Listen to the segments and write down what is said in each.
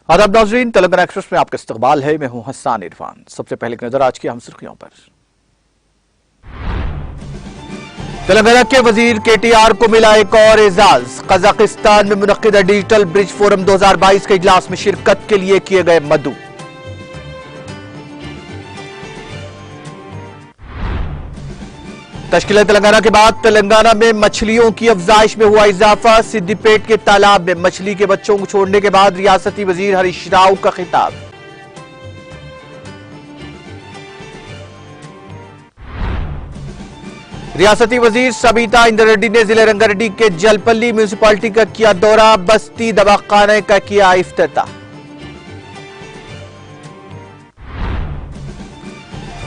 आदाब नाज़रीन, तेलंगाना एक्सप्रेस में आपका इस्तकबाल है। मैं हूं हसन इरफान। सबसे पहले एक नजर आज की अहम सुर्खियों पर। तेलंगाना के वजीर केटीआर को मिला एक और एजाज। कजाकिस्तान में मुनक्किदा डिजिटल ब्रिज फोरम 2022 के इजलास में शिरकत के लिए किए गए मदऊ। तश्कील तेलंगाना के बाद तेलंगाना में मछलियों की अफजाइश में हुआ इजाफा। सिद्दीपेट के तालाब में मछली के बच्चों को छोड़ने के बाद रियासती वजीर हरीश राव का खिताब। रियासती वजीर सबीता इंद्र रेड्डी ने जिले रंगारेड्डी के जलपल्ली म्यूनिसिपालिटी का किया दौरा। बस्ती दवाखाने का किया इफ्तिताह।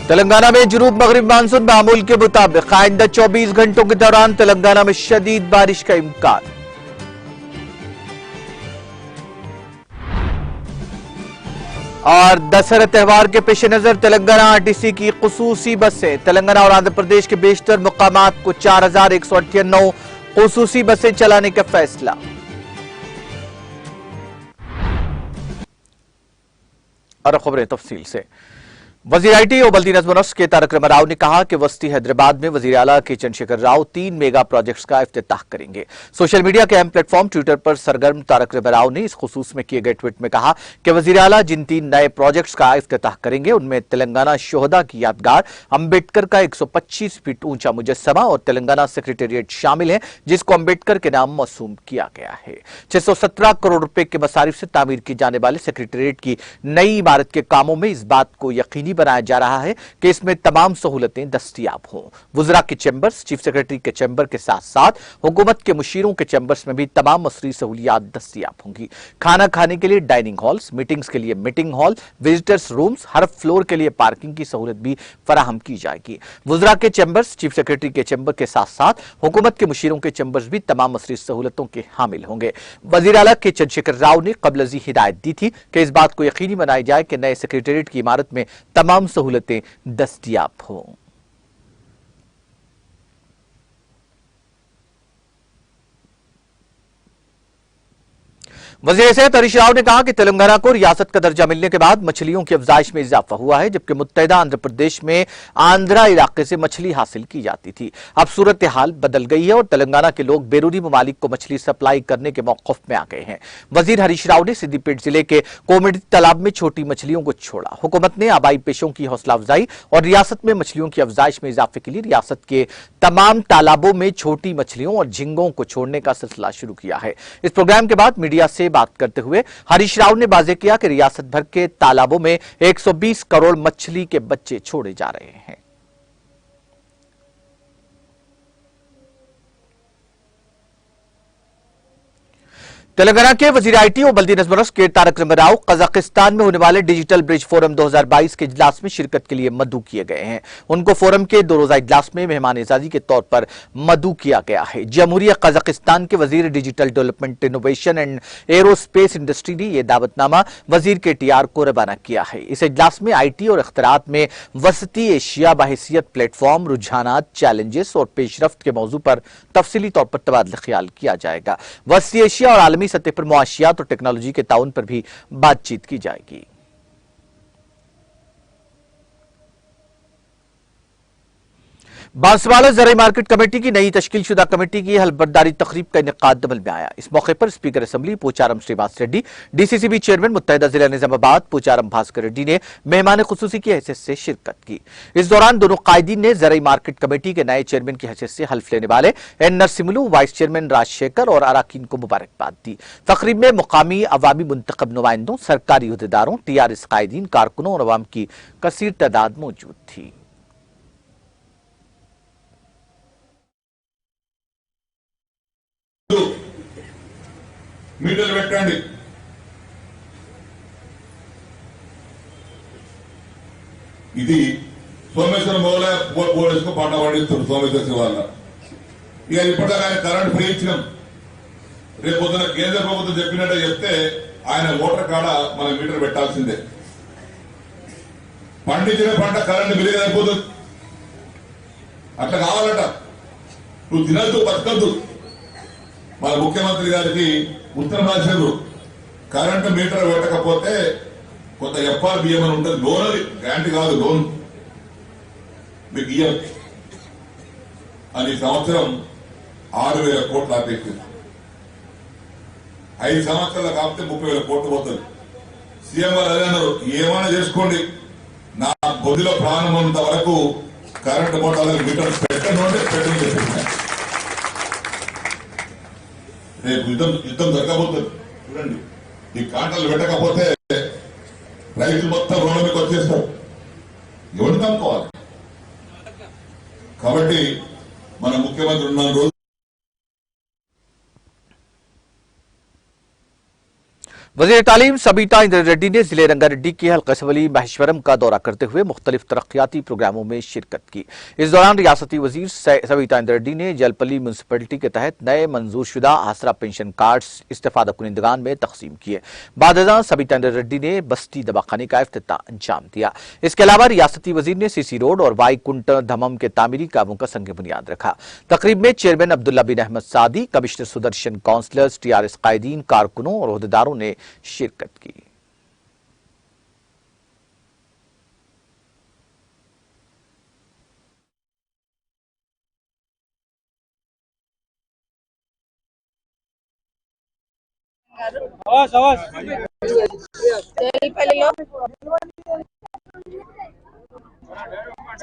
तेलंगाना में जुनूब मगरिब मानसून मामूल के मुताबिक आइंदा 24 घंटों के दौरान तेलंगाना में शदीद बारिश का इम्कान। और दशहरा त्योहार के पेश नजर तेलंगाना आरटीसी की खुसूसी बसें। तेलंगाना और आंध्र प्रदेश के बेशतर मुकामात को 4198 खुसूसी बसें चलाने का फैसला। और खबरें तफसील से। वजीर आईटी और बल्दी नज़्म नस्क के तारक राव ने कहा कि वस्ती हैदराबाद में वजीर आला के चंद्रशेखर राव 3 मेगा प्रोजेक्ट्स का इफ्तिताह करेंगे। सोशल मीडिया के अहम प्लेटफॉर्म ट्विटर पर सरगर्म तारक राव ने इस खुसूस में किए गए ट्वीट में कहा कि वजीर आला जिन 3 नए प्रोजेक्ट्स का इफ्तिताह करेंगे उनमें तेलंगाना शोहदा की यादगार, अम्बेडकर का 125 फीट ऊंचा मुजस्समा और तेलंगाना सेक्रेटेरिएट शामिल है, जिसको अम्बेडकर के नाम मौसूम किया गया है। 617 करोड़ रुपए के मसारिफ से तामीर की जाने वाले सेक्रेटेरिएट की नई इमारत के कामों में इस बात को यकीनी बनाया जा रहा है कि इसमें तमाम सहूलतें दस्तयाब हों। वुज़रा के चैम्बर्स, चीफ सेक्रेटरी के चैम्बर के साथ साथ हुकूमत के मुशीरों के चैम्बर्स में भी तमाम मसरी सहूलियात दस्तयाब होंगी। खाना खाने के लिए डाइनिंग हॉल्स, मीटिंग्स के लिए मीटिंग हॉल, विजिटर्स रूम्स, हर फ्लोर के लिए पार्किंग की सहूलत भी फराहम की जाएगी। वुज़रा के चैम्बर्स, चीफ सेक्रेटरी के चैम्बर के साथ साथ हुकूमत के मुशीरों के चैम्बर्स भी तमाम मसरी सहूलतों के हामिल होंगे। वज़ीर आला के चंद्रशेखर राव ने कबल अज़ी हिदायत दी थी कि इस बात को यकीनी बनाया जाए कि नए सेक्रेटेरिएट की इमारत में तमाम सहूलतें दस्तयाब हों। वज़ीर सेहत हरीश राव ने कहा कि तेलंगाना को रियासत का दर्जा मिलने के बाद मछलियों की अफजाइश में इजाफा हुआ है, जबकि मुत्तहिदा आंध्र प्रदेश में आंध्रा इलाके से मछली हासिल की जाती थी। अब सूरत हाल बदल गई है और तेलंगाना के लोग बैरूनी ममालिक को मछली सप्लाई करने के मौक़िफ़ में आ गए हैं। वज़ीर हरीश राव ने सिद्दीपेट जिले के कोमेडी तालाब में छोटी मछलियों को छोड़ा। हुकूमत ने आबाई पेशों की हौसला अफजाई और रियासत में मछलियों की अफजाइश में इजाफे के लिए रियासत के तमाम तालाबों में छोटी मछलियों और झींगों को छोड़ने का सिलसिला शुरू किया है। इस प्रोग्राम के बाद मीडिया से बात करते हुए हरीश राव ने वाज़ेह किया कि रियासत भर के तालाबों में 120 करोड़ मछली के बच्चे छोड़े जा रहे हैं। तेलंगाना के वजीर आईटी और बल्दी नज़्म नस्क के तारक राव कजाकिस्तान में होने वाले डिजिटल ब्रिज फोरम 2022 के इजलास में शिरकत के लिए मदऊ किए गए हैं। उनको फोरम के 2 रोजा इजलास में मेहमान एजाजी के तौर पर मदऊ किया गया है। जमहूरिया कजाकिस्तान के वजीर digital development, innovation and aerospace industry ने यह दावतनामा वजीर केटीआर को रवाना किया है। इस इजलास में आईटी और इख्तिरात में वसती एशिया बहैसियत प्लेटफॉर्म, रुझानात, चैलेंजेस और पेशरफ्त के मौजू पर तफसीली तौर पर तबादला ख्याल किया जाएगा। वसती एशिया और आलमी सतह पर मुआशियात और टेक्नोलॉजी के ताउन पर भी बातचीत की जाएगी। बांसवाड़ा ज़राई मार्केट कमेटी की नई तश्कील शुदा कमेटी की हलबरदारी तकरीब का इनेकाद अमल में आया। इस मौके पर speaker assembly Pocharam Shrivas Reddy, DCCB chairman मुत्तहिदा जिला निजामाबाद पोचारम भास्कर रेड्डी ने मेहमान खुसूसी की हैसियत से शिरकत की। इस दौरान दोनों कायदीन ने ज़राई मार्केट कमेटी के नए चेयरमैन की हैसियत से हल्फ लेने वाले एन नरसिमुलु, वाइस चेयरमैन राजशेखर और अराकीन को मुबारकबाद दी। तकरीब में मुकामी अवामी मुंतखब नुमाइंदों, सरकारी उहदेदारों, टीआरएस कायदीन, कारकुनों और अवाम की कसीर तादाद मौजूद थी। మీటర్లు పెట్టండి. ఇది సోమేశ్వరం పోలే పోలీసుకు పంట పండిస్తారు సోమేశ్వర శివాల. ఇక ఇప్పటిదాకా కరెంట్ ఫ్రీ ఇచ్చినాం. రేపు పొద్దున కేంద్ర ప్రభుత్వం చెప్పినట్టు చెప్తే ఆయన ఓటర్ కాడ మన మీటర్ పెట్టాల్సిందే. పండించిన పంట కరెంటు బిల్లు అయిపోతుంది. అట్లా కావాలట. నువ్వు తినద్దు బతకద్దు. మన ముఖ్యమంత్రి గారికి ఉత్తరం రాశారు, కరెంటు మీటర్ పెట్టకపోతే కొంత FRBM అని ఉంటుంది, లోన్, అది గ్రాంట్ కాదు, లోన్ మీకు ఇయ్యం అని. సంవత్సరం 6,000 కోట్లు ఆపేసింది. 5 సంవత్సరాలు కాకపోతే 30,000 కోట్లు పోతుంది. సీఎం గారు అదే అన్నారు, ఏమైనా చేసుకోండి, నా బొద్దులో ప్రాణం ఉన్నంత వరకు కరెంటు మోటార్లకు మీటర్ పెట్టను అంటే పెట్టని చెప్పి రేపు యుద్ధం జరగబోతుంది. చూడండి, ఈ కాంటలు పెట్టకపోతే రైతులు మొత్తం రోడ్ల మీకు వచ్చేస్తారు. ఎవరు నమ్ముకోవాలి? కాబట్టి మన ముఖ్యమంత్రి ఉన్న రోజు वज़ीर तालीम सबीता इंद्र रेड्डी ने जिले रंगारेड्डी के हल्का-ए-सवली महेश्वरम का दौरा करते हुए मुख्तलिफ तरक्याती प्रोग्रामों में शिरकत की। इस दौरान रियासती वजीर सबीता इंद्र रेड्डी ने जलपली म्यूनसिपलिटी के तहत नए मंजूरशुदा आसरा पेंशन कार्ड इस्तेफादा कुनिंदगान में तकसीम किए। बाद सबीता इंद्र रेड्डी ने बस्ती दवाखाने का इफ्तिताह अंजाम दिया। इसके अलावा रियासती वजीर ने सीसी रोड और वाईकुंठ धमम के तामीरी कामों का संग बुनियाद रखा। तकरीब में चेयरमैन अब्दुल्ला बिन अहमद सादी, कमिश्नर सुदर्शन, काउंसलर्स, TRS कायदीन, कारकुनों और ओहदेदारों ने शिरकत की।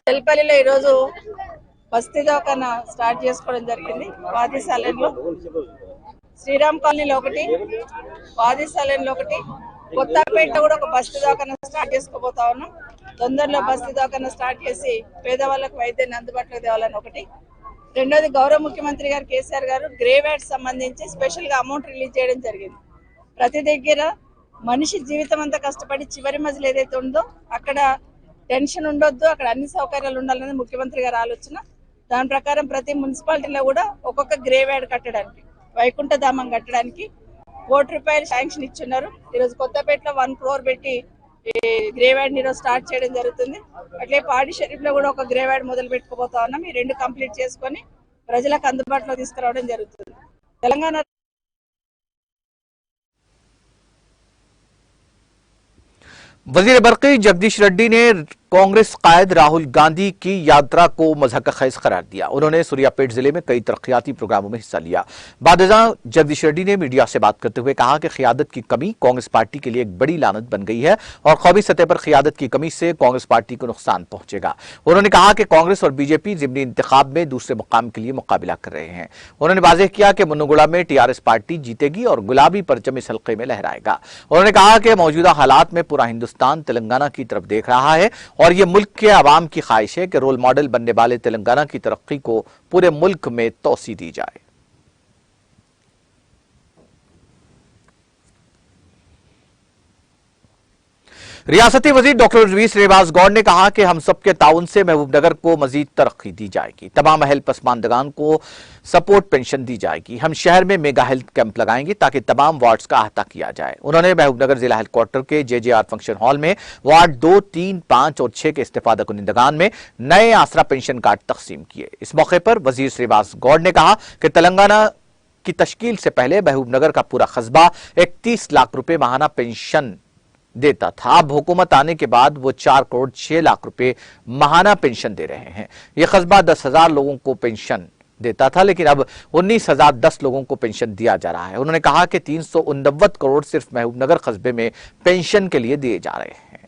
చెల్పల్లిలో ఈరోజు బస్తీ దవాఖానా స్టార్ట్ చేసుకోవడం జరిగింది. వాదిసాలెన్లో, శ్రీరామ్ కాలనీలో ఒకటి, వాదిసాలెన్లో ఒకటి, కొత్తపేటలో కూడా ఒక బస్తీ దవాఖానా స్టార్ట్ చేసుకోబోతా ఉన్నాం. తొందరలో బస్తీ దవాఖానా స్టార్ట్ చేసి పేదవాళ్ళకు వైద్యాన్ని అందుబాటులో తేవాలని ఒకటి. రెండోది, గౌరవ ముఖ్యమంత్రి గారు కేసీఆర్ గారు గ్రేవ్ యాడ్స్ సంబంధించి స్పెషల్ గా అమౌంట్ రిలీజ్ చేయడం జరిగింది. ప్రతి దగ్గర మనిషి జీవితం అంతా కష్టపడి చివరి మజిల్ ఏదైతే ఉందో అక్కడ టెన్షన్ ఉండొద్దు, అక్కడ అన్ని సౌకర్యాలు ఉండాలనేది ముఖ్యమంత్రి గారి ఆలోచన. దాని ప్రకారం ప్రతి మున్సిపాలిటీలో కూడా ఒక్కొక్క గ్రేవ్ యార్డ్ కట్టడానికి, వైకుంఠ ధామం కట్టడానికి ₹1 శాంక్షన్ ఇచ్చున్నారు. ఈరోజు కొత్తపేటలో 1 crore పెట్టి గ్రేవ్ యార్డ్ ఈరోజు స్టార్ట్ చేయడం జరుగుతుంది. అట్లే పాడి షరీఫ్ లో కూడా ఒక గ్రేవ్ యార్డ్ మొదలు పెట్టుకోబోతా ఉన్నాం. ఈ 2 కంప్లీట్ చేసుకొని ప్రజలకు అందుబాటులో తీసుకురావడం జరుగుతుంది. తెలంగాణ वजीर बरक़ी जगदीश रेड्डी ने कांग्रेस कायद राहुल गांधी की यात्रा को मज़हक खैज करार दिया। उन्होंने सूर्यापेट जिले में कई तरक्याती प्रोग्रामों में हिस्सा लिया। बादशाह जगदीश रेड्डी ने मीडिया से बात करते हुए कहा कि क़ियादत की कमी कांग्रेस पार्टी के लिए एक बड़ी लानत बन गई है और कौमी सतह पर क़ियादत की कमी से कांग्रेस पार्टी को नुकसान पहुंचेगा। उन्होंने कहा कि कांग्रेस और बीजेपी ज़िमनी इंतखाब में दूसरे मुकाम के लिए मुकाबला कर रहे हैं। उन्होंने वाज़ेह किया कि मुन्नुगुड़ा में TRS पार्टी जीतेगी और गुलाबी परचम इस हल्के में लहराएगा। उन्होंने कहा कि मौजूदा हालात में पूरा हिंदुस्तान तेलंगाना की तरफ देख रहा है और ये मुल्क के आवाम की ख्वाहिश है कि रोल मॉडल बनने वाले तेलंगाना की तरक्की को पूरे मुल्क में तोसी दी जाए। रियासती वजीर डॉक्टर रवीस श्रीवास गौड़ ने कहा कि हम सबके ताउन से महबूबनगर को मजीद तरक्की दी जाएगी। तमाम अहल पसमानदगान को सपोर्ट पेंशन दी जाएगी। हम शहर में मेगा हेल्थ कैंप लगाएंगे ताकि तमाम वार्ड्स का अहाता किया जाए। उन्होंने महबूबनगर जिला हेडक्वार्टर के JJR फंक्शन हॉल में वार्ड 2, 3, 5 और 6 के इस्तेफादा कुनिंदगान में नए आसरा पेंशन कार्ड तकसीम किए। इस मौके पर वजीर श्रीवास गौड़ ने कहा कि तेलंगाना की तश्कील से पहले महबूबनगर का पूरा कस्बा 31 लाख रुपए माहाना पेंशन देता था। अब हुकूमत आने के बाद वो 4 करोड़ 6 लाख रुपए माहाना पेंशन दे रहे हैं। ये कस्बा 10,000 लोगों को पेंशन देता था, लेकिन अब 19,010 लोगों को पेंशन दिया जा रहा है। उन्होंने कहा कि 389 करोड़ सिर्फ महबूबनगर कस्बे में पेंशन के लिए दिए जा रहे हैं।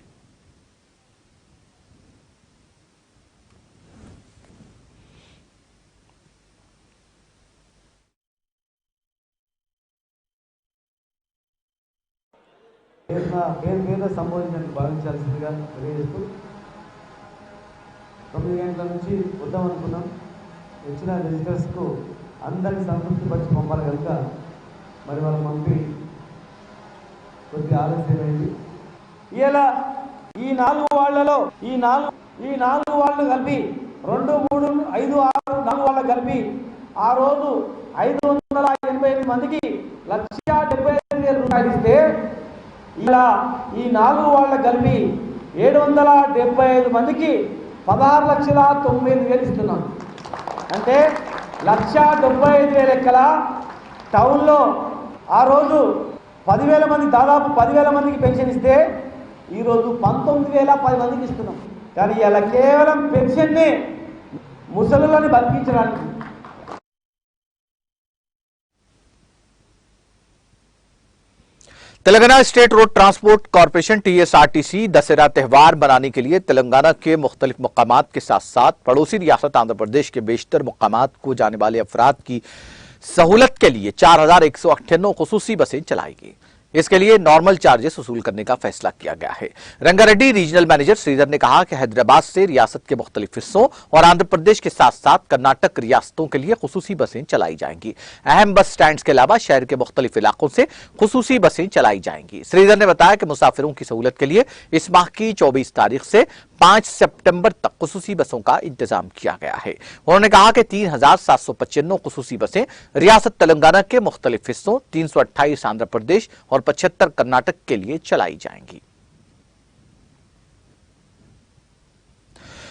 పేరు మీద సంబోధించడానికి భావించాల్సిందిగా తెలియజేస్తూ 9 గంటల నుంచి వద్దాం అనుకున్నాం. వచ్చిన విజిటర్స్కు అందరినీ సంతృప్తిపరిచి పంపాలి కనుక మరి వాళ్ళ పంపి కొద్దిగా ఆలస్యమైంది. ఇలా ఈ 4 వాళ్లలో ఈ 4 వాళ్ళు కలిపి 2, 3, 5, 6, 4 వాళ్ళు కలిపి ఆ రోజు 588 మందికి 1,75,000 రూపాయలు ఇస్తే ఇలా ఈ 4 వాళ్ళ కలిపి 775 మందికి 16,09,000 ఇస్తున్నాం. అంటే 1,75,000 లెక్కల టౌన్లో ఆ రోజు 10,000 మంది, దాదాపు 10,000 మందికి పెన్షన్ ఇస్తే ఈరోజు 19,010 మందికి ఇస్తున్నాం. కానీ ఇలా కేవలం పెన్షన్నే ముసలులని బతికించడానికి. Telangana state road transport corporation TSRTC Dussehra त्यौहार मनाने के लिए तेलंगाना के मुख्तलिफ मकामात के साथ साथ पड़ोसी रियासत आंध्र प्रदेश के बेशतर मकामात को जाने वाले अफराद की सहूलत के लिए 4,198 खुसूसी बसें चलाएगी। इसके लिए नॉर्मल चार्जेस वसूल करने का फैसला किया गया है। रंगारेड्डी रीजनल मैनेजर श्रीधर ने कहा कि हैदराबाद से रियासत के मुख्तलिफ हिस्सों और आंध्र प्रदेश के साथ साथ कर्नाटक रियासतों के लिए खुसूसी बसें चलाई जाएंगी। अहम बस स्टैंड के अलावा शहर के मुख्तलिफ इलाकों से खुसूसी बसें चलाई जाएंगी। श्रीधर ने बताया कि मुसाफिरों की सहूलत के लिए इस माह की 24 तारीख से 5 सितंबर तक खुसूसी बसों का इंतजाम किया गया है। उन्होंने कहा कि 3,795 खुसूसी बसें रियासत तेलंगाना के मुख्तलिफ हिस्सों, 328 आंध्र प्रदेश और 75 कर्नाटक के लिए चलाई जाएंगी।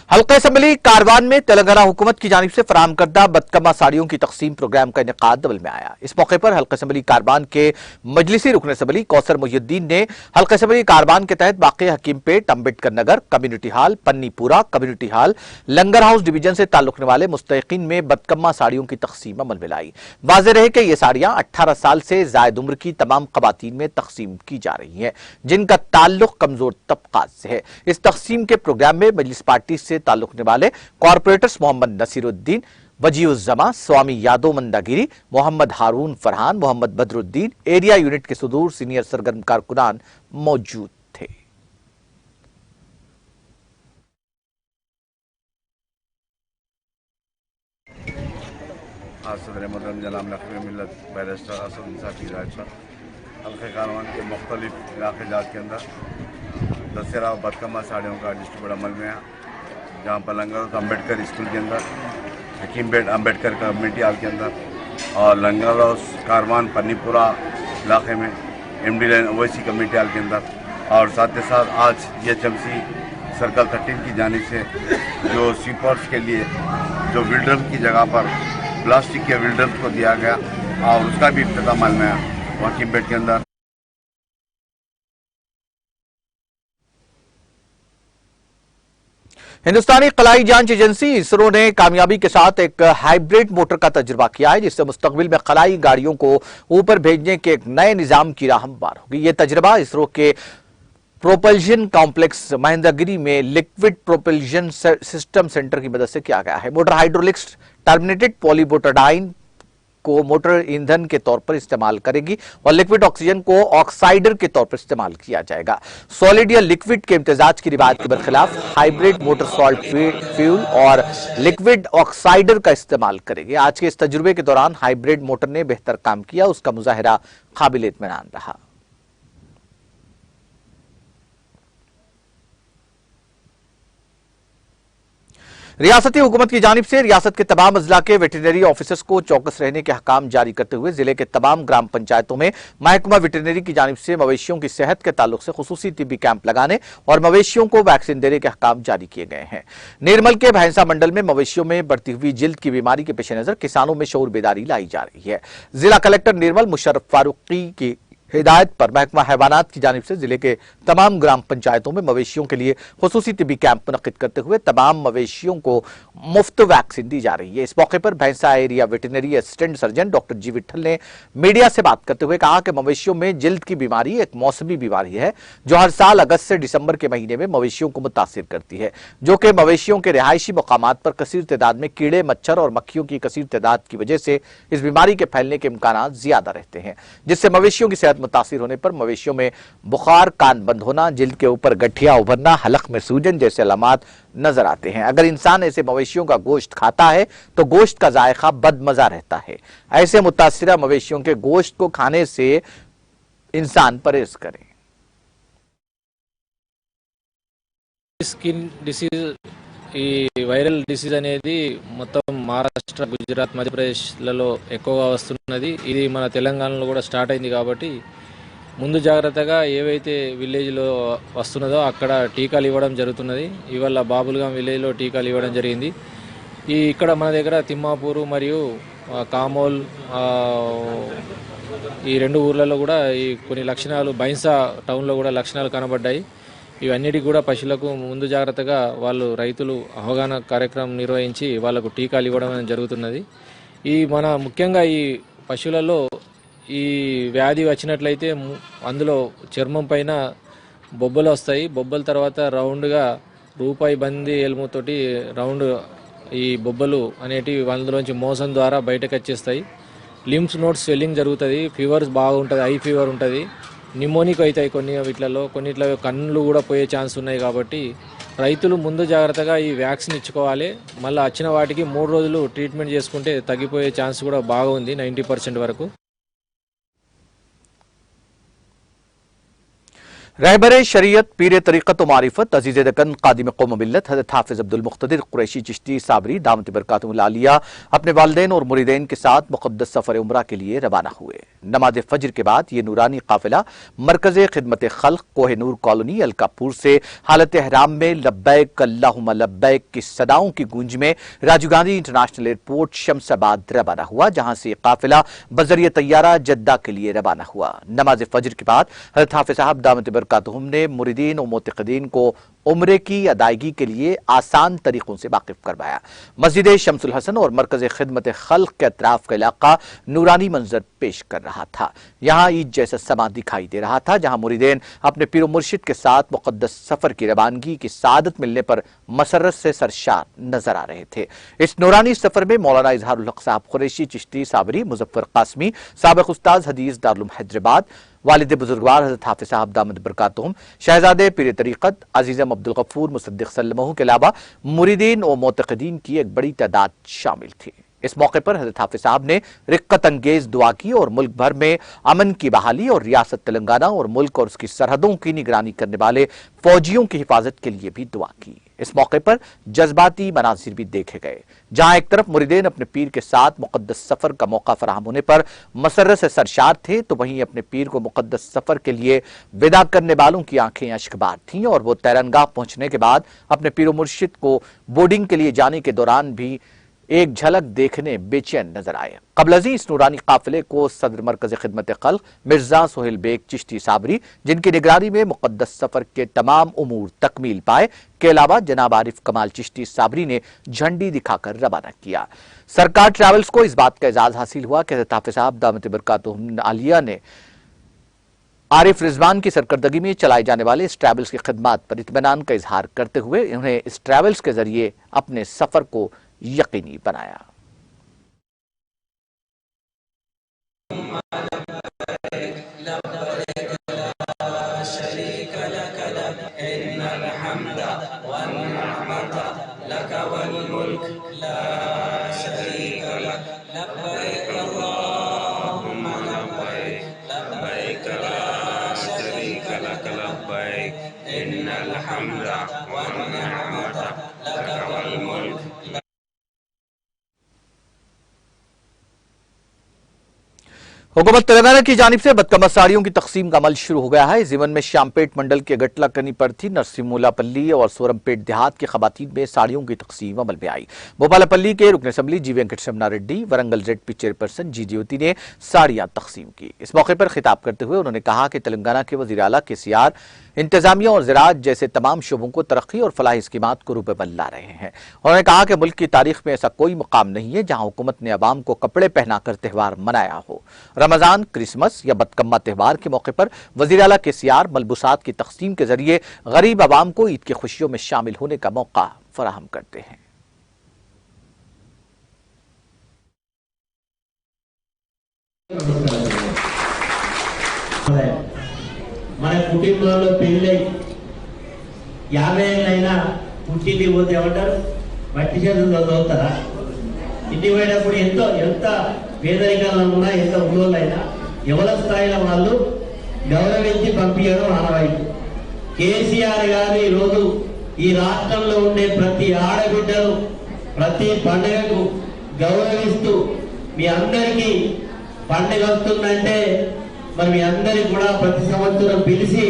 हल्का असम्बली कारवान में तेलंगाना हुकूमत की जानिब से फराहम करदा बदकमा साड़ियों की तकसीम प्रोग्राम का इनेकाद अमल में आया। इस मौके पर हल्का असम्बली कारवान के मजलिसी रुकन असम्बली कौसर मोहिउद्दीन ने हल्का असम्बली कारवान के तहत वाक़े Hakimpet, Ambedkar Nagar, community hall, पन्नीपुरा community hall, लंगर हाउस डिवीजन से ताल्लुक रखने वाले मुस्तहिकीन में बदकमा साड़ियों की तकसीम अमल में लाई। वाज़ेह रहे कि ये साड़ियां 18 साल से जायद उम्र की तमाम ख़वातीन में तकसीम की जा रही हैं, जिनका ताल्लुक कमजोर तबकात से है। इस तकसीम के प्रोग्राम में मजलिस पार्टी से ताल्लुक रखने वाले कॉरपोरेटर्स मोहम्मद नसीरुद्दीन, वजीउज़्ज़मा, स्वामी यादव मंदागिरी, मोहम्मद हारून फरहान, मोहम्मद बदरुद्दीन, एरिया यूनिट के सुदूर सीनियर सरगर्म कारकुनान मौजूद थे। आज सदर मोहतरम जनाब नक़वी मिल्लत बैरिस्टर असद निसार की हिदायत पर हल्के कारवान के मुख्तलिफ इलाके जात के अंदर दशहरा और बदकमा साड़ियों का डिस्ट्रीब्यूट अमल में है, जहाँ पर लंगर हाउस अम्बेडकर स्कूल के अंदर, हकीमपेट अम्बेडकर कम्युनिटी हॉल के अंदर और लंगर हाउस कारवान पन्नीपुरा इलाके में MD line Owaisi community hall के अंदर, और साथ ही साथ आज GHMC सर्कल 13 की जानिब से जो स्वीपर्स के लिए जो विल्डर्स की जगह पर प्लास्टिक के विल्डर्स को दिया गया और उसका भी इफ्तिताम अमल में है हकीमपेट के अंदर। हिंदुस्तानी खलाई जांच एजेंसी इसरो ने कामयाबी के साथ एक हाइब्रिड मोटर का तजुर्बा किया है, जिससे मुस्तकबिल में खलाई गाड़ियों को ऊपर भेजने के एक नए निजाम की राह हमवार होगी। यह तजुर्बा इसरो के प्रोपल्शन कॉम्प्लेक्स महेंद्रगिरी में लिक्विड प्रोपल्शन सिस्टम सेंटर की मदद से किया गया है। मोटर हाइड्रोलिक्स टर्मिनेटेड पॉलीबुटाडाइन को मोटर ईंधन के तौर पर इस्तेमाल करेगी और लिक्विड ऑक्सीजन को ऑक्साइडर के तौर पर इस्तेमाल किया जाएगा। सॉलिड या लिक्विड के इम्तिजाज की रिवायत के बरखिलाफ हाइब्रिड मोटर सॉल्ट फ्यूल और लिक्विड ऑक्साइडर का इस्तेमाल करेगी। आज के इस तजुर्बे के दौरान हाइब्रिड मोटर ने बेहतर काम किया, उसका मुजाहिरा काबिल इत्मीनान रहा। रियासती हुकूमत की जानिब से रियासत के तमाम अजला के वेटरनरी ऑफिसर्स को चौकस रहने के अहकाम जारी करते हुए जिले के तमाम ग्राम पंचायतों में महकमा वेटरनरी की जानिब से मवेशियों की सेहत के ताल्लुक से खुसूसी तिब्बी कैंप लगाने और मवेशियों को वैक्सीन देने के अहकाम जारी किए गए हैं। निर्मल के भैंसा मंडल में मवेशियों में बढ़ती हुई जिल्द की बीमारी के पेश नजर किसानों में शऊर बेदारी लाई जा रही है। जिला कलेक्टर निर्मल मुशर्रफ फारूकी की हिदायत पर महकमा हैवानात की जानिब से जिले के तमाम ग्राम पंचायतों में मवेशियों के लिए खुसूसी तिब्बी कैंप मुनक्किद करते हुए तमाम मवेशियों को मुफ्त वैक्सीन दी जा रही है। इस मौके पर Bhainsa area veterinary assistant surgeon doctor G Vithal ने मीडिया से बात करते हुए कहा कि मवेशियों में जिल्द की बीमारी एक मौसमी बीमारी है जो हर साल अगस्त से दिसंबर के महीने में मवेशियों को मुतासिर करती है, जो कि मवेशियों के रिहायशी मकामात पर कसीर तादाद में कीड़े, मच्छर और मक्खियों की कसीर तादाद की वजह से इस बीमारी के फैलने के इम्कान ज्यादा रहते हैं, जिससे मवेशियों की सेहत मुतासिर होने पर मवेशियों में बुखार, कान बंद होना, जिल्द के ऊपर गठिया उभरना, हलक में सूजन जैसे अलामात नजर आते हैं। अगर इंसान ऐसे मवेशियों का गोश्त खाता है तो गोश्त का जायका बदमजा रहता है। ऐसे मुतासिरा मवेशियों के गोश्त को खाने से इंसान परहेज करे। स्किन डिसीज ఈ వైరల్ డిసీజ్ అనేది మొత్తం మహారాష్ట్ర, గుజరాత్, మధ్యప్రదేశ్లలో ఎక్కువగా వస్తున్నది. ఇది మన తెలంగాణలో కూడా స్టార్ట్ అయింది కాబట్టి ముందు జాగ్రత్తగా ఏవైతే విలేజ్లో వస్తున్నదో అక్కడ టీకాలు ఇవ్వడం జరుగుతున్నది. ఇవాళ బాబుల్గాం విలేజ్లో టీకాలు ఇవ్వడం జరిగింది. ఇక్కడ మన దగ్గర తిమ్మాపూరు మరియు కామోల్ ఈ 2 ఊర్లలో కూడా ఈ కొన్ని లక్షణాలు, బైన్సా టౌన్లో కూడా లక్షణాలు కనబడ్డాయి. ఇవన్నిటికి కూడా పశువులకు ముందు జాగ్రత్తగా వాళ్ళు రైతులు అవగాహన కార్యక్రమం నిర్వహించి వాళ్ళకు టీకాలు ఇవ్వడం జరుగుతున్నది. మన ముఖ్యంగా ఈ పశువులలో ఈ వ్యాధి వచ్చినట్లయితే అందులో చర్మం పైన బొబ్బలు వస్తాయి. బొబ్బల తర్వాత రౌండ్గా రూపాయి బంది ఎలుముతోటి రౌండ్ ఈ బొబ్బలు అనేటివి అందులోంచి మోసం ద్వారా బయటకు వచ్చేస్తాయి. లింప్స్ నోట్స్ స్వెల్లింగ్ జరుగుతుంది. ఫీవర్స్ బాగుంటుంది, ఐ ఫీవర్ ఉంటుంది. నిమోనిక్ అవుతాయి కొన్నిట్లో కళ్ళు కూడా పోయే ఛాన్స్ ఉన్నాయి. కాబట్టి రైతులు ముందు జాగ్రత్తగా ఈ వ్యాక్సిన్ ఇచ్చుకోవాలి. మళ్ళీ వచ్చిన వాటికి 3 రోజులు ట్రీట్మెంట్ చేసుకుంటే తగ్గిపోయే ఛాన్స్ కూడా బాగుంది, 90% వరకు. रहबर शरीयत पीर तरीक़त व मारिफत अजीज़ दकन कादिम कौम मिल्लत हज़रत हाफिज़ अब्दुल मुक़्तदिर कुरैशी चिश्ती साबरी दामत बरकातुहुल आलिया अपने वालिदैन और मुरीदैन के साथ मुक़द्दस सफ़र उम्रा के लिए रवाना हुए। नमाज फज्र के बाद ये नूरानी काफ़िला मरकज़ खिदमत खल्क़ कोह नूर कॉलोनी अलकापुर से हालत एहराम में लब्बैक अल्लाहुम्मा लब्बैक की सदाओं की गूंज में राजीव गांधी इंटरनेशनल एयरपोर्ट शमशाबाद रवाना हुआ, जहाँ से काफ़िला बज़रिए तैयारा जद्दा के लिए रवाना हुआ। नमाज फज्र के बाद हज़रत हाफिज़ साहब दामत बरकातुहुम ने मुरीदीन और मोतक़दीन को उम्रे की अदायगी के लिए आसान तरीकों से वाकिफ करवाया। मस्जिद शमसुल हसन और मरकज़ खिदमत खल्क़ के अतराफ का इलाका नूरानी मंजर पेश कर रहा था। यहाँ ईद जैसा समा दिखाई दे रहा था, जहाँ मुरीदीन अपने पीर मुर्शिद के साथ मुक़द्दस सफ़र की रवानगी की सादत मिलने पर मसरत से सरशार नजर आ रहे थे। इस नूरानी सफ़र में मौलाना इजहारुल हक साहब कुरैशी चिश्ती साबरी, मुज़फ़्फ़र कासमी, साबिक़ उस्ताद हदीस दारुल हैदराबाद, वालिद बुजुर्गवार हज़रत हाफिज़ साहब दामत बरकातुहुम, शहजादे पीर तरीक़त अज़ीज़म अब्दुल गफ़ूर मुसद्दिक़ सल्लमहु के अलावा मुरीदीन और मोतक़दीन की एक बड़ी तादाद शामिल थी। इस मौके पर हज़रत हाफिज़ साहब ने रिक्कत अंगेज दुआ की और मुल्क भर में अमन की बहाली और रियासत तेलंगाना और मुल्क और उसकी सरहदों की निगरानी करने वाले फौजियों की हिफाजत के लिए भी दुआ की। इस मौके पर जज्बाती मनाज़िर भी देखे गए, जहां एक तरफ मुरीदीन अपने पीर के साथ मुक़द्दस सफ़र का मौका फराहम होने पर मसरत से सरशार थे, तो वहीं अपने पीर को मुक़द्दस सफ़र के लिए विदा करने वालों की आंखें अश्कबार थीं और वो तैरनगाह पहुंचने के बाद अपने पीर मुर्शिद को बोर्डिंग के लिए जाने के दौरान भी एक झलक देखने बेचैन नजर आए। कबलजी इस नूरानी काफिले को सदर मरकज़ खिदमत खल्क़ मिर्जा सोहेल बेग चिश्ती साबरी, जिनकी निगरानी में मुक़द्दस सफ़र के तमाम उमूर तकमील पाए, के अलावा जनाब आरिफ कमाल चिश्ती साबरी ने झंडी दिखाकर रवाना किया। सरकार ट्रैवल्स को इस बात का एजाज हासिल हुआ कि हज़रत हाफिज़ साहब दामत बरकातुहुम आलिया ने आरिफ रिजवान की सरकर्दगी में चलाए जाने वाले इस ट्रैवल्स की खिदमत पर इत्मीनान का इजहार करते हुए उन्हें इस ट्रैवल्स के जरिए अपने सफ़र को यकीनी बनाया। हुकूमत तेलंगाना की जानिब से बदकमा साड़ियों की तकसीम का अमल शुरू हो गया है। इस ज़िमन में श्यामपेट मंडल के गटला कनी पर्थी, नरसिम्हूलापल्ली और सोरमपेट देहात की खवातीन में साड़ियों की तकसीम अमल में आई। भोपालपल्ली के रुकन असम्बली जी वेंकट रमना रेड्डी, वरंगल जेडपी चेयरपर्सन जी ज्योति ने साड़ियां तकसीम की। इस मौके पर खिताब करते हुए उन्होंने कहा कि तेलंगाना के वज़ीर आला KCR इंतजामिया और ज़राअत जैसे तमाम शोबों को तरक्की और फलाही स्कीमात को रूबेबल ला रहे हैं। उन्होंने कहा कि मुल्क की तारीख में ऐसा कोई मुकाम नहीं है जहां हुकूमत ने अवाम को कपड़े पहनाकर त्यौहार मनाया हो। रमजान, क्रिसमस या बदकम्मा त्यौहार के मौके पर वज़ीर आला KCR मलबूसात की तकसीम के जरिए गरीब अवाम को ईद की खुशियों में शामिल होने का मौका फराहम करते हैं। మన కుటుంబంలో పెళ్ళై 50 ఏళ్ళైనా పుట్టింటికి పోతే ఏమంటారు, మట్టి చేతుల్లో చదువుతారా? ఇంటికి పోయినప్పుడు ఎంత పేదరికంలో ఉన్నా, ఎంత ఉన్నోళ్ళైనా ఎవరి స్థాయిలో వాళ్ళు గౌరవించి పంపించడం ఆనవాయితీ. KCR గారు ఈరోజు ఈ రాష్ట్రంలో ఉండే ప్రతి ఆడబిడ్డను ప్రతి పండుగకు గౌరవిస్తూ మీ అందరికీ పండుగ వస్తుందంటే మరి మీ అందరికి కూడా ప్రతి సంవత్సరం పిలిచి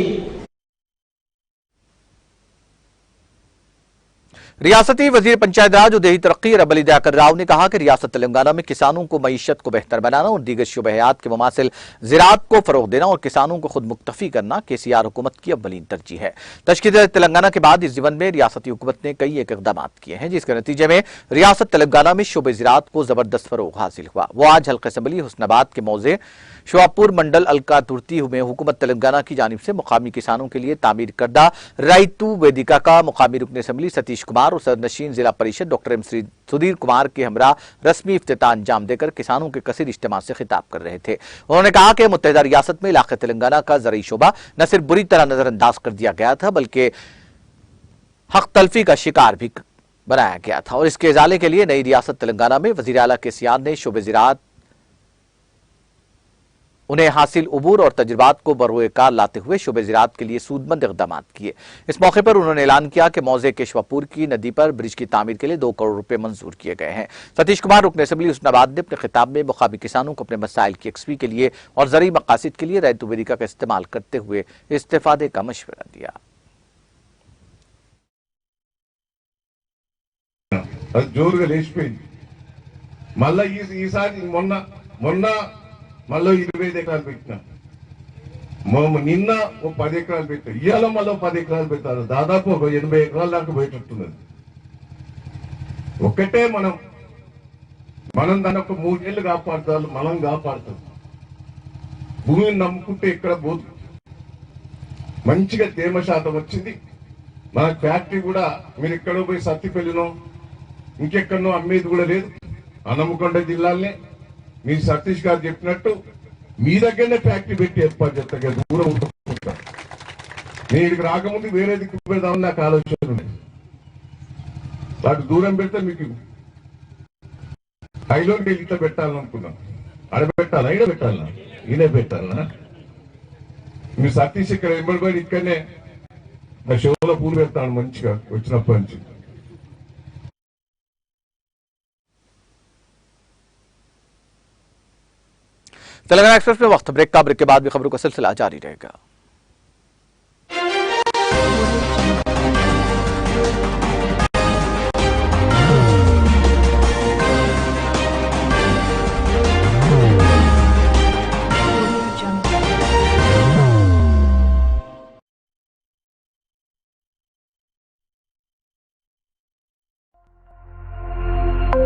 रियासती वजीर पंचायत राज उदेही तरक्की रबली दयाकर राव ने कहा कि रियासत तेलंगाना में किसानों को मईशत को बेहतर बनाना और दीगर शुबे हयात के मुमासिल ज़राअत को फरोग देना और किसानों को खुद मुक्तफी करना केसीआर हुकूमत की अव्वलीन तरजीह है। तश्कील तेलंगाना के बाद इस जीवन में रियासती हुकूमत ने कई एक इकदाम किए हैं, जिसके नतीजे में रियासत तेलंगाना में शुबे ज़राअत को जबरदस्त फरोग हासिल हुआ। वो आज हल्का असम्बली हुस्नाबाद के मौजे शोपुर मंडल अलका तुर्ती में हुकूमत तेलंगाना की जानिब से मुकामी किसानों के लिए तामीर करदा राइतू वेदिका का मुकामी रुकन असम्बली सतीश कुमार और सदरनशीन जिला परिषद डॉक्टर एम सुधीर कुमार के हमरा रस्मी इफ्तिताह अंजाम देकर किसानों के कसीर इज्तिमा से खिताब कर रहे थे। उन्होंने कहा कि मुत्तहिदा रियासत में इलाके तेलंगाना का ज़रई शोबा न सिर्फ बुरी तरह नजरअंदाज कर दिया गया था, बल्कि हक तलफी का शिकार भी बनाया गया था और इसके इजाले के लिए नई रियासत तेलंगाना में वज़ीर आला केसीआर ने शोबे ज़राअत उन्हें हासिल उबूर और तजुर्बात को बरोए कार लाते हुए शोबे ज़राअत के लिए सूदमंद इक़दाम किए। इस मौके पर उन्होंने ऐलान किया कि मौजे केशवापुर की नदी पर ब्रिज की तामीर के लिए 2 करोड़ रुपए मंजूर किए गए हैं। सतीश कुमार रुकन असम्बली हुस्नाबाद ने अपने खिताब में मुकामी किसानों को अपने मसाइल की यकसवी के लिए और ज़रई मकासिद के लिए रैतू वेदिका का इस्तेमाल करते हुए इस्तेफादे का मशवरा दिया। జోరుగా లేచిపోయింది మళ్ళీ ఈసారి మొన్న మళ్ళీ 25 ఎకరాలు పెట్టినాం నిన్న ఓ 10 ఎకరాలు పెట్టాం ఇవాళ మళ్ళీ 10 ఎకరాలు పెట్టారు దాదాపు ఒక 80 ఎకరాల దాకా పోయేటట్టున్నది ఒక్కటే మనం దాన్ని ఒక 3 ఏళ్ళు కాపాడుతారు మనం కాపాడుతాం భూమిని నమ్ముకుంటే ఇక్కడ పోదు మంచిగా తేమ శాతం వచ్చింది మన ఫ్యాక్టరీ కూడా మీరు ఎక్కడో పోయి సత్తిపల్లినో ఇంకెక్కడనో అమ్మేది కూడా లేదు హన్మకొండ జిల్లాలోనే మీరు సతీష్ గారు చెప్పినట్టు మీ దగ్గరనే ఫ్యాక్టరీ పెట్టి ఏర్పాటు చేస్తా దూరం ఉంటా నేను ఇక్కడికి రాకముందు వేరే దిక్కు పెడదామని నాకు ఆలోచన ఉంది వాటి దూరం పెడితే మీకు హైలోకి వెళ్ళి ఇట్లా పెట్టాలనుకున్నాం ఆడబెట్టాలా ఈడ పెట్టాలనా ఈయనే పెట్టాలనా మీ సతీష్ ఇక్కడ ఎంబడి ఇక్కడనే నా షోలో పూలు పెడతాను మంచిగా వచ్చినప్పటి నుంచి। तेलंगाना एक्सप्रेस में वक्त ब्रेक के बाद भी खबरों का सिलसिला जारी रहेगा।